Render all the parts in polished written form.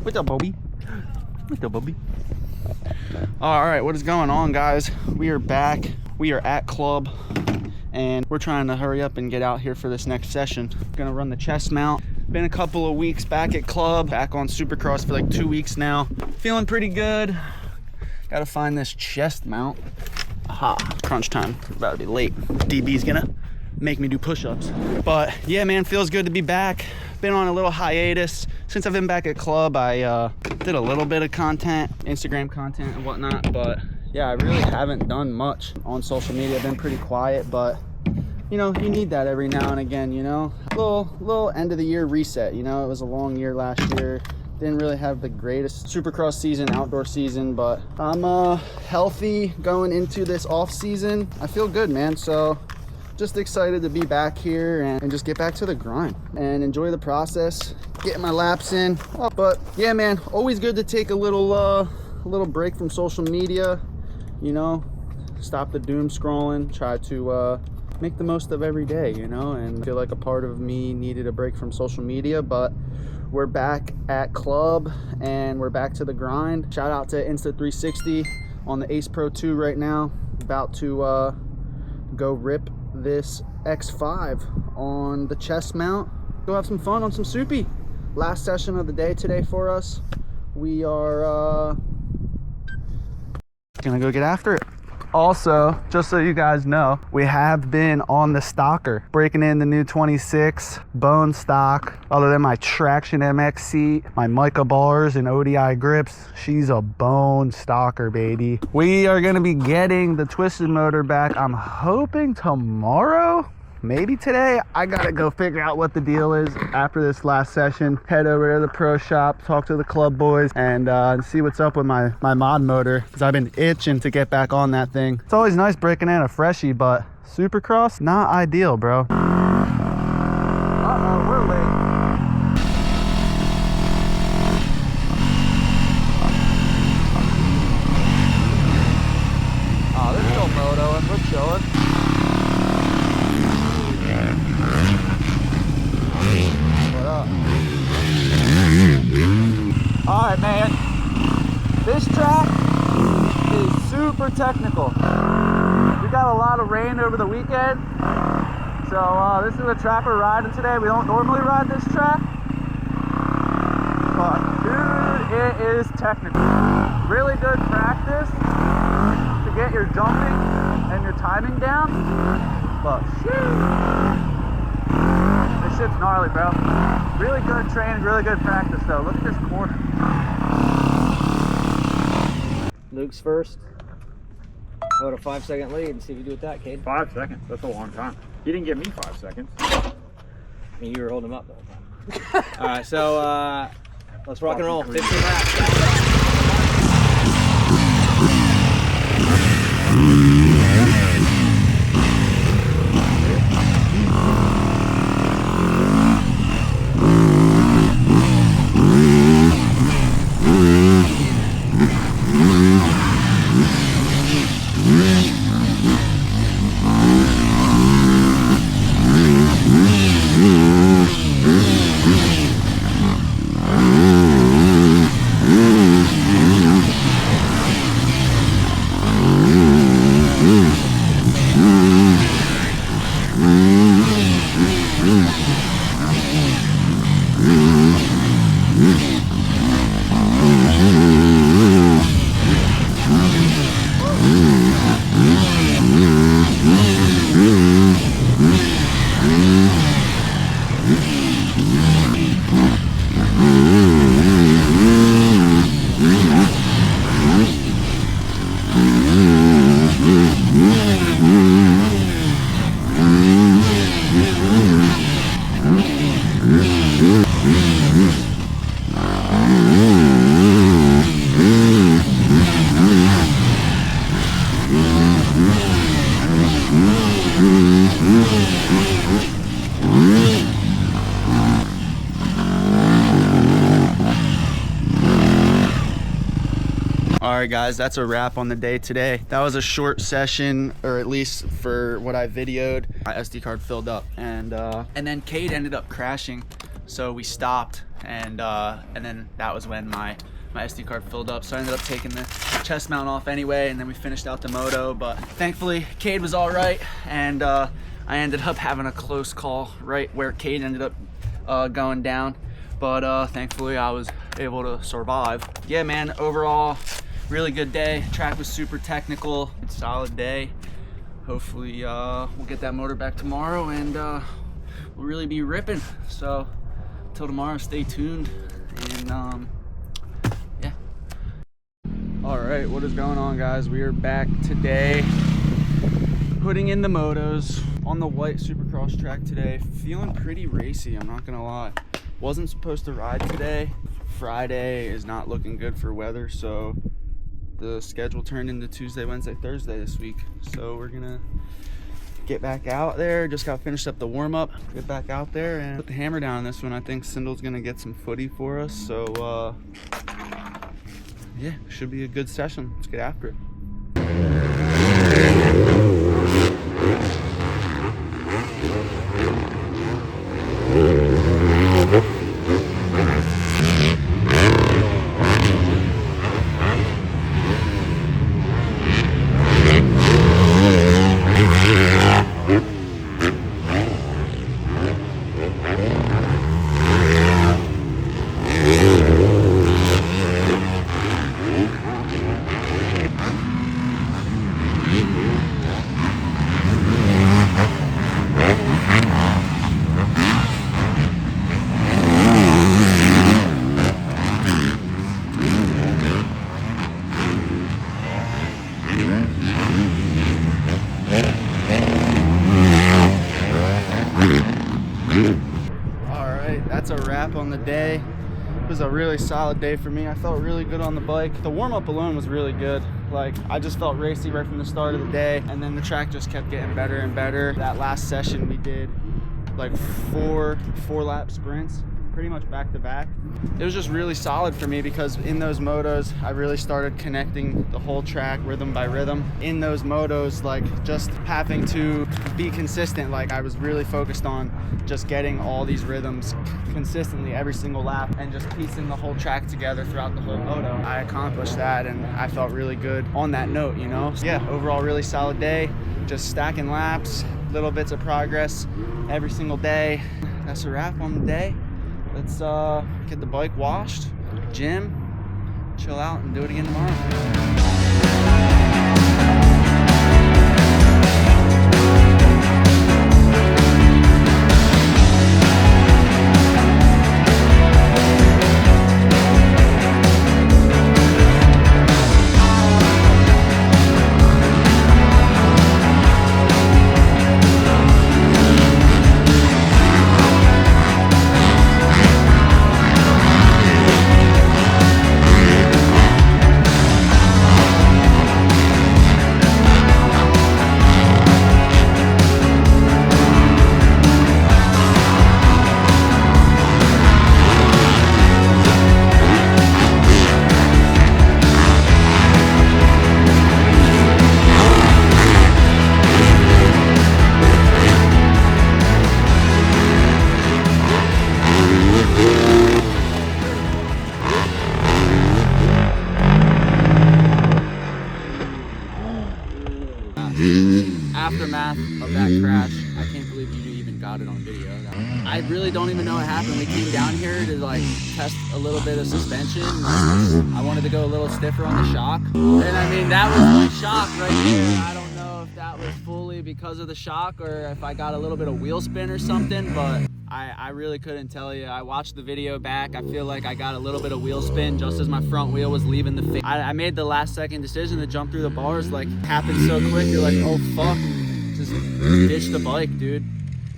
What's up, Bobby? What's up, Bobby? All right, what is going on, guys? We are back. We are at club, and we're trying to hurry up and get out here for this next session. Gonna run the chest mount. Been a couple of weeks back at club, back on Supercross for like 2 weeks now. Feeling pretty good. Gotta find this chest mount. Aha, crunch time. About to be late. DB's gonna make me do push-ups. But yeah, man, feels good to be back. Been on a little hiatus. Since I've been back at club, I did a little bit of content, Instagram content and whatnot, but yeah, I really haven't done much on social media. I've been pretty quiet, but you know, you need that every now and again, you know? Little end of the year reset, you know? It was a long year last year. Didn't really have the greatest Supercross season, outdoor season, but I'm healthy going into this off season. I feel good, man. So just excited to be back here and just get back to the grind and enjoy the process, getting my laps in. But yeah, man, always good to take a little break from social media, you know, stop the doom scrolling, try to make the most of every day, you know, and feel like a part of me needed a break from social media. But we're back at club and we're back to the grind. Shout out to Insta360 on the Ace Pro 2 right now. About to go rip this X5 on the chest mount. Go have some fun on some soupy. Last session of the day today for us. We are gonna go get after it. Also, just so you guys know, we have been on the stocker, breaking in the new 26 bone stock. Other than my Traction MX seat, my Mica bars and ODI grips, she's a bone stocker, baby. We are gonna be getting the twisted motor back, I'm hoping tomorrow, maybe today. I gotta go figure out what the deal is after this last session. Head over to the pro shop, talk to the club boys, and see what's up with my mod motor, because I've been itching to get back on that thing. It's always nice breaking in a freshie, but Supercross, not ideal, bro. Uh-oh, we're late. Oh, there's still moto and we're chilling. All right, man, this track is super technical. We got a lot of rain over the weekend, so this is a track we're riding today. We don't normally ride this track, but dude, it is technical. Really good practice to get your jumping and your timing down, but this shit's gnarly, bro. Really good training, really good practice, though. Look at this corner. Luke's first. How about a 5-second lead and see if you do with that, Cade? 5 seconds? That's a long time. You didn't give me 5 seconds. I mean, you were holding him up the whole time. All right, so let's rock and roll. 15 laps. Alright guys, that's a wrap on the day today. That was a short session, or at least for what I videoed. My SD card filled up, and then Cade ended up crashing, so we stopped and then that was when my SD card filled up, so I ended up taking the chest mount off anyway, and then we finished out the moto. But thankfully Cade was all right, and I ended up having a close call right where Cade ended up going down, but thankfully I was able to survive. Yeah, man, overall really good day. Track was super technical. It's a solid day. Hopefully we'll get that motor back tomorrow, and we'll really be ripping. So till tomorrow, stay tuned, and yeah. All right, what is going on, guys? We are back today putting in the motos on the white Supercross track today. Feeling pretty racy, I'm not gonna lie. Wasn't supposed to ride today. Friday is not looking good for weather, so the schedule turned into Tuesday, Wednesday, Thursday this week. So we're gonna get back out there. Just got finished up the warm-up, get back out there and put the hammer down on this one. I think Sindle's gonna get some footy for us, so yeah, should be a good session. Let's get after it. That's a wrap on the day. It was a really solid day for me. I felt really good on the bike. The warm-up alone was really good. Like, I just felt racy right from the start of the day, and then the track just kept getting better and better. That last session we did like four lap sprints, pretty much back to back. It was just really solid for me because in those motos I really started connecting the whole track rhythm by rhythm. In those motos, like, just having to be consistent, like I was really focused on just getting all these rhythms consistently every single lap and just piecing the whole track together throughout the whole moto. I accomplished that and I felt really good on that note, you know? So yeah, overall really solid day, just stacking laps, little bits of progress every single day. That's a wrap on the day. Let's get the bike washed, gym, chill out, and do it again tomorrow. Aftermath of that crash, I can't believe you even got it on video. I really don't even know what happened. We came down here to like test a little bit of suspension. I wanted to go a little stiffer on the shock, and I mean that was my shock right there. I don't know if that was fully because of the shock or if I got a little bit of wheel spin or something, but I really couldn't tell you. I watched the video back. I feel like I got a little bit of wheel spin just as my front wheel was leaving the face. I made the last second decision to jump through the bars. Like, happened so quick. You're like, oh fuck, just ditch the bike, dude.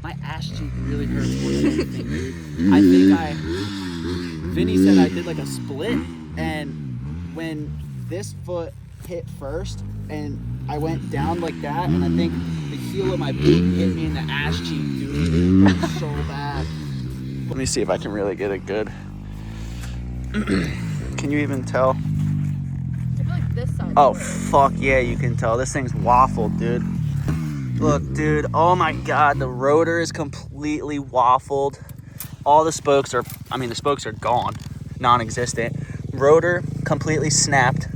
My ass cheek really hurts more than anything, dude. I think Vinny said I did like a split, and when this foot hit first and I went down like that, and I think the heel of my boot hit me in the ass cheek, dude. It was so bad. Let me see if I can really get it good. Can you even tell? I feel like this side. Oh, fuck yeah, you can tell. This thing's waffled, dude. Look, dude, oh my God, the rotor is completely waffled. All the spokes are, I mean, the spokes are gone, non-existent. Rotor completely snapped.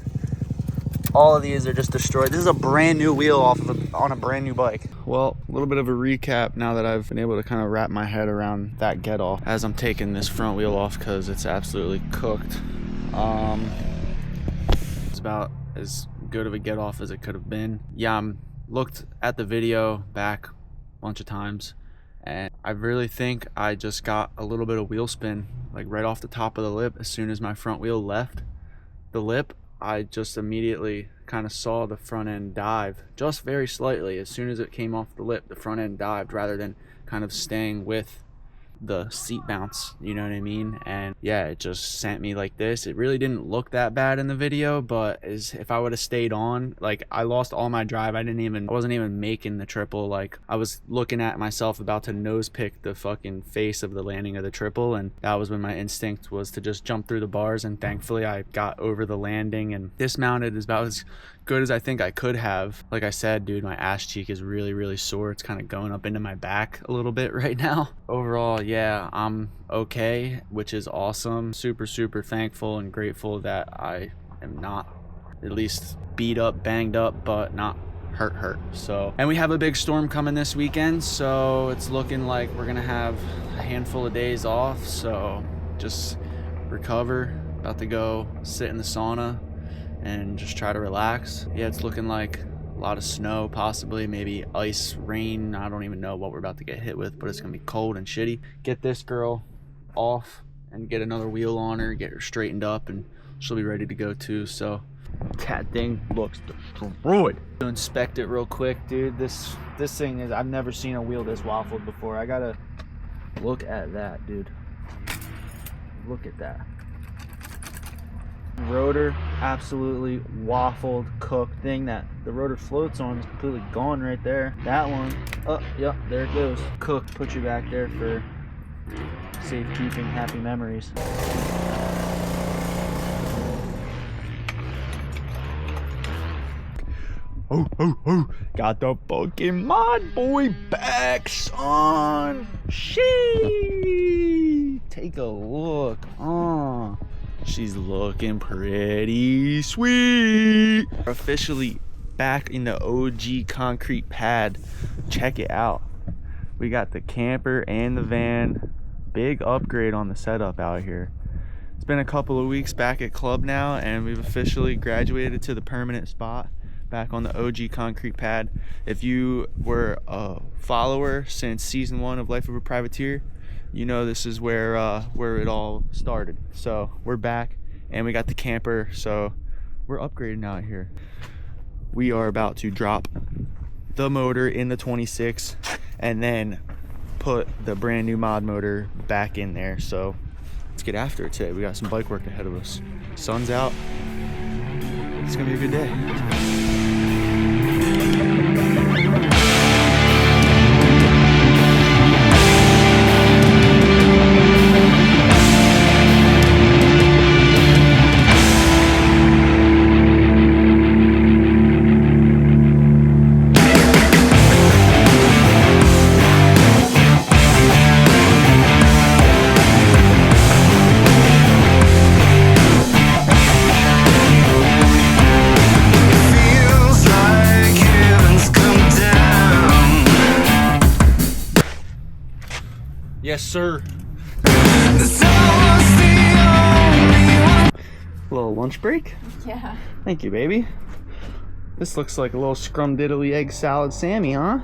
All of these are just destroyed. This is a brand new wheel on a brand new bike. Well, a little bit of a recap now that I've been able to kind of wrap my head around that get off as I'm taking this front wheel off because it's absolutely cooked. It's about as good of a get off as it could have been. Yeah, looked at the video back a bunch of times, and I really think I just got a little bit of wheel spin, like right off the top of the lip. As soon as my front wheel left the lip, I just immediately kind of saw the front end dive just very slightly. As soon as it came off the lip, the front end dived rather than kind of staying with the seat bounce, you know what I mean? And yeah, it just sent me like this. It really didn't look that bad in the video, but if I would have stayed on, like, I lost all my drive. I wasn't even making the triple. Like, I was looking at myself about to nose pick the fucking face of the landing of the triple, and that was when my instinct was to just jump through the bars, and thankfully I got over the landing and dismounted as about as good as I think I could have. Like I said, dude, my ass cheek is really, really sore. It's kind of going up into my back a little bit right now. Overall, yeah, I'm okay, which is awesome. Super, super thankful and grateful that I am not at least beat up, banged up, but not hurt. So, and we have a big storm coming this weekend, so it's looking like we're gonna have a handful of days off. So just recover, about to go sit in the sauna and just try to relax. Yeah, it's looking like a lot of snow, possibly maybe ice, rain. I don't even know what we're about to get hit with, but it's gonna be cold and shitty. Get this girl off and get another wheel on her, get her straightened up, and she'll be ready to go too. So that thing looks destroyed. To inspect it real quick, dude. This thing is, I've never seen a wheel this waffled before. I gotta look at that, dude. Look at that. Rotor absolutely waffled, cooked. Thing that the rotor floats on is completely gone right there. That one, oh yep, there it goes. Cooked. Put you back there for safekeeping, happy memories. Oh, got the fucking mod boy back, son. She take a look. She's looking pretty sweet. We're officially back in the OG concrete pad. Check it out. We got the camper and the van. Big upgrade on the setup out here. It's been a couple of weeks back at club now, and we've officially graduated to the permanent spot back on the OG concrete pad. If you were a follower since season 1 of Life of a Privateer, you know this is where it all started. So we're back, and we got the camper, so we're upgrading out here. We are about to drop the motor in the 26 and then put the brand new mod motor back in there. So let's get after it today. We got some bike work ahead of us. Sun's out. It's gonna be a good day. Yes, sir. Little lunch break? Yeah. Thank you, baby. This looks like a little scrum-diddly egg salad Sammy, huh?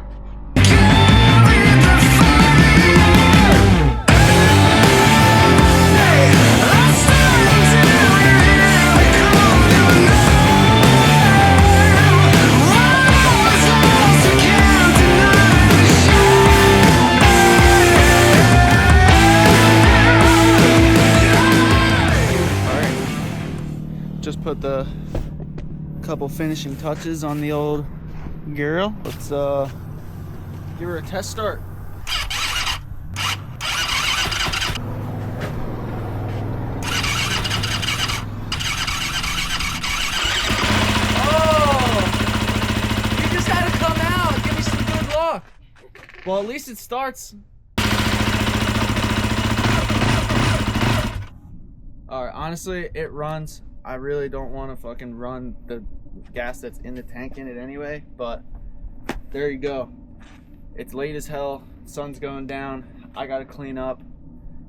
Just put the couple finishing touches on the old girl. Let's give her a test start. Oh! You just had to come out. Give me some good luck. Well, at least it starts. All right, honestly, it runs. I really don't want to fucking run the gas that's in the tank in it anyway, but there you go. It's late as hell. Sun's going down. I got to clean up.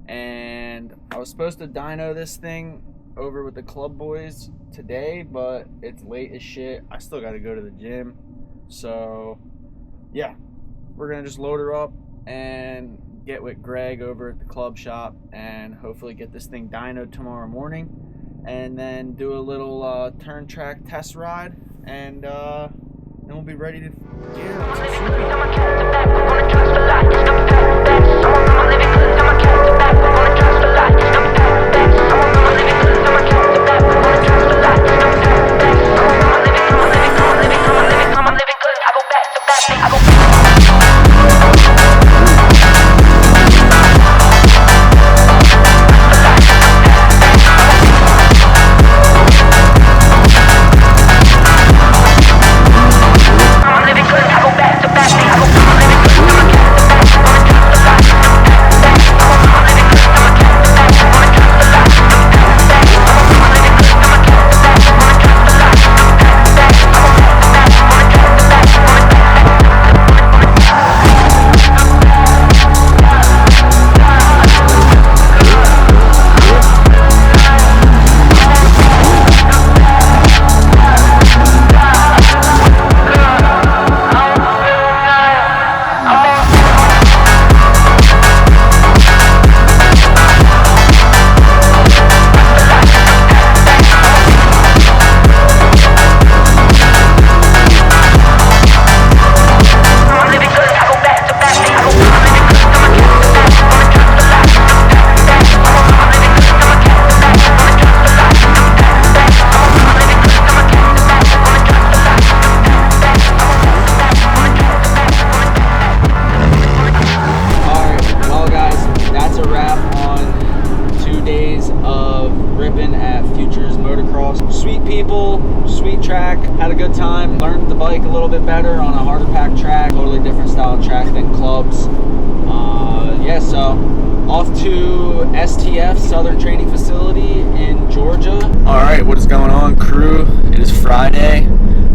And I was supposed to dyno this thing over with the club boys today, but it's late as shit. I still got to go to the gym. So, yeah, we're going to just load her up and get with Greg over at the club shop and hopefully get this thing dynoed tomorrow morning, and then do a little turn track test ride, and then we'll be ready to get sweet track, had a good time, learned the bike a little bit better on a harder pack track, totally different style track than clubs. Yeah, so off to STF, Southern Training Facility in Georgia. All right, what is going on, crew? It is Friday.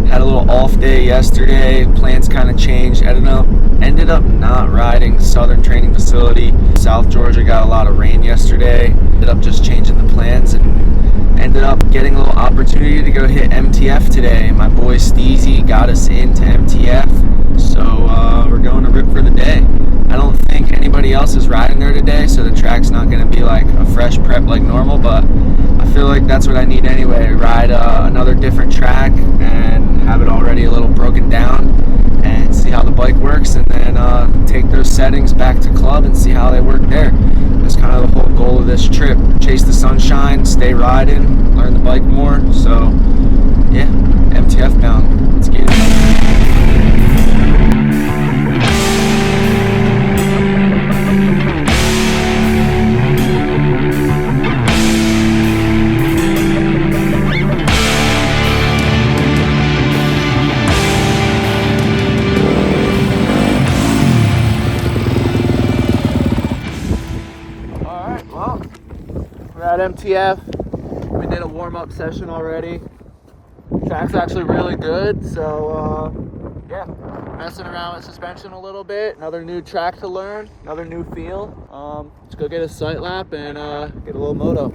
Had a little off day yesterday. Plans kind of changed. Ended up not riding Southern Training Facility. South Georgia got a lot of rain yesterday. Ended up just changing the plans and ended up getting a little opportunity to go hit MTF today. My boy Steezy got us into MTF, so we're going to rip for the day. I don't think anybody else is riding there today, so the track's not going to be like a fresh prep like normal, but I feel like that's what I need anyway. Ride another different track and have it already a little broken down and see how the bike works, and then take those settings back to club and see how they work there. That's kind of the whole goal of this trip. Chase the sunshine, stay riding, learn the bike more. So yeah, MTF bound. Let's get it. At MTF, we did a warm-up session already. Track's actually really good, so yeah, messing around with suspension a little bit. Another new track to learn, another new feel. Let's go get a sight lap and get a little moto.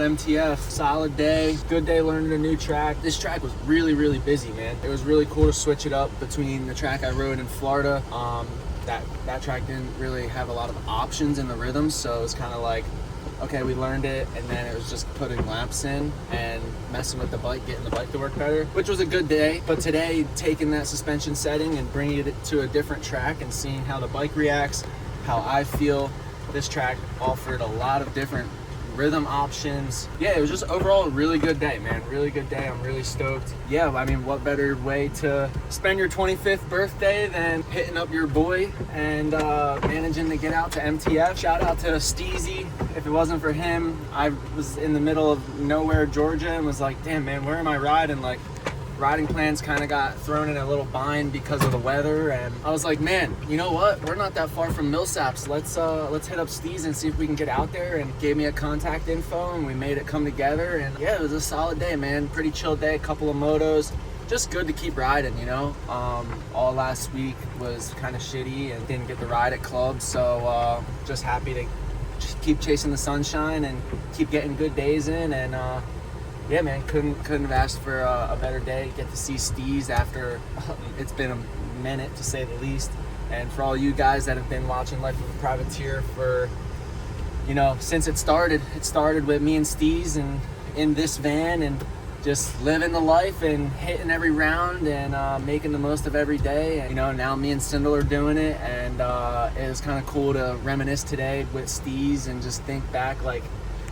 MTF. Solid day, good day learning a new track. This track was really, really busy, man. It was really cool to switch it up between the track I rode in Florida. That track didn't really have a lot of options in the rhythms, so it was kind of like, okay, we learned it, and then it was just putting laps in and messing with the bike, getting the bike to work better, which was a good day. But today, taking that suspension setting and bringing it to a different track and seeing how the bike reacts, how I feel, this track offered a lot of different rhythm options. Yeah, it was just overall a really good day, man. Really good day. I'm really stoked. Yeah, I mean, what better way to spend your 25th birthday than hitting up your boy and managing to get out to MTF. Shout out to Steezy. If it wasn't for him, I was in the middle of nowhere, Georgia, and was like, damn, man, where am I riding? Like, riding plans kind of got thrown in a little bind because of the weather, and I was like, man, you know what, we're not that far from Millsaps. Let's hit up Steez and see if we can get out there, and gave me a contact info, and we made it come together. And yeah, it was a solid day, man. Pretty chill day, a couple of motos, just good to keep riding, you know. All last week was kind of shitty and didn't get to ride at clubs, so just happy to just keep chasing the sunshine and keep getting good days in. And yeah, man, couldn't have asked for a better day. Get to see Steez after it's been a minute, to say the least. And for all you guys that have been watching Life of a Privateer for, you know, since it started with me and Steez and in this van and just living the life and hitting every round and making the most of every day. And, you know, now me and Sindel are doing it, and it was kind of cool to reminisce today with Steez and just think back, like,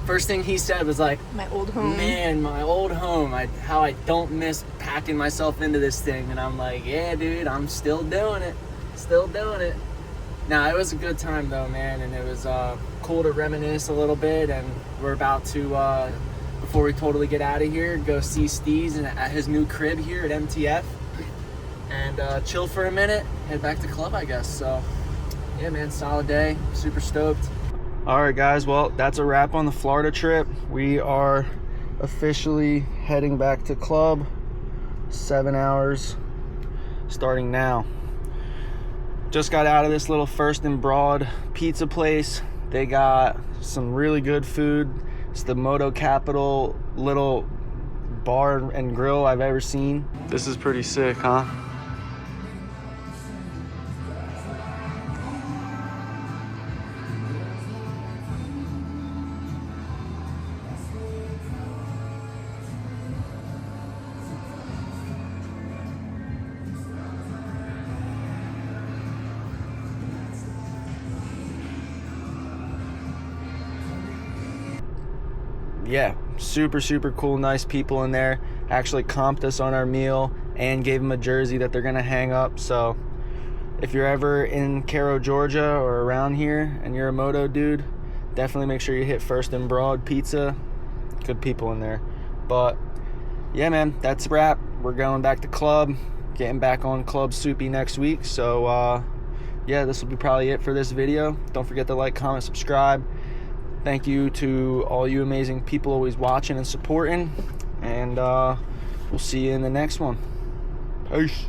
first thing he said was like, my old home. Man, my old home. How I don't miss packing myself into this thing. And I'm like, yeah, dude, I'm still doing it. Still doing it. Nah, it was a good time though, man. And it was cool to reminisce a little bit. And we're about to, before we totally get out of here, go see Steez at his new crib here at MTF. And chill for a minute. Head back to club, I guess. So, yeah, man, solid day. Super stoked. All right, guys, well, that's a wrap on the Florida trip. We are officially heading back to club. 7 hours starting now. Just got out of this little First and Broad pizza place. They got some really good food. It's the Moto Capital little bar and grill I've ever seen. This is pretty sick, huh? Yeah, super cool, nice people in there. Actually comped us on our meal and gave them a jersey that they're gonna hang up. So if you're ever in Carroll, Georgia or around here and you're a moto dude, definitely make sure you hit First and Broad Pizza. Good people in there. But yeah, man, that's a wrap. We're going back to club, getting back on Club Soupy next week. So yeah, this will be probably it for this video. Don't forget to like, comment, subscribe. Thank you to all you amazing people always watching and supporting. And we'll see you in the next one. Peace.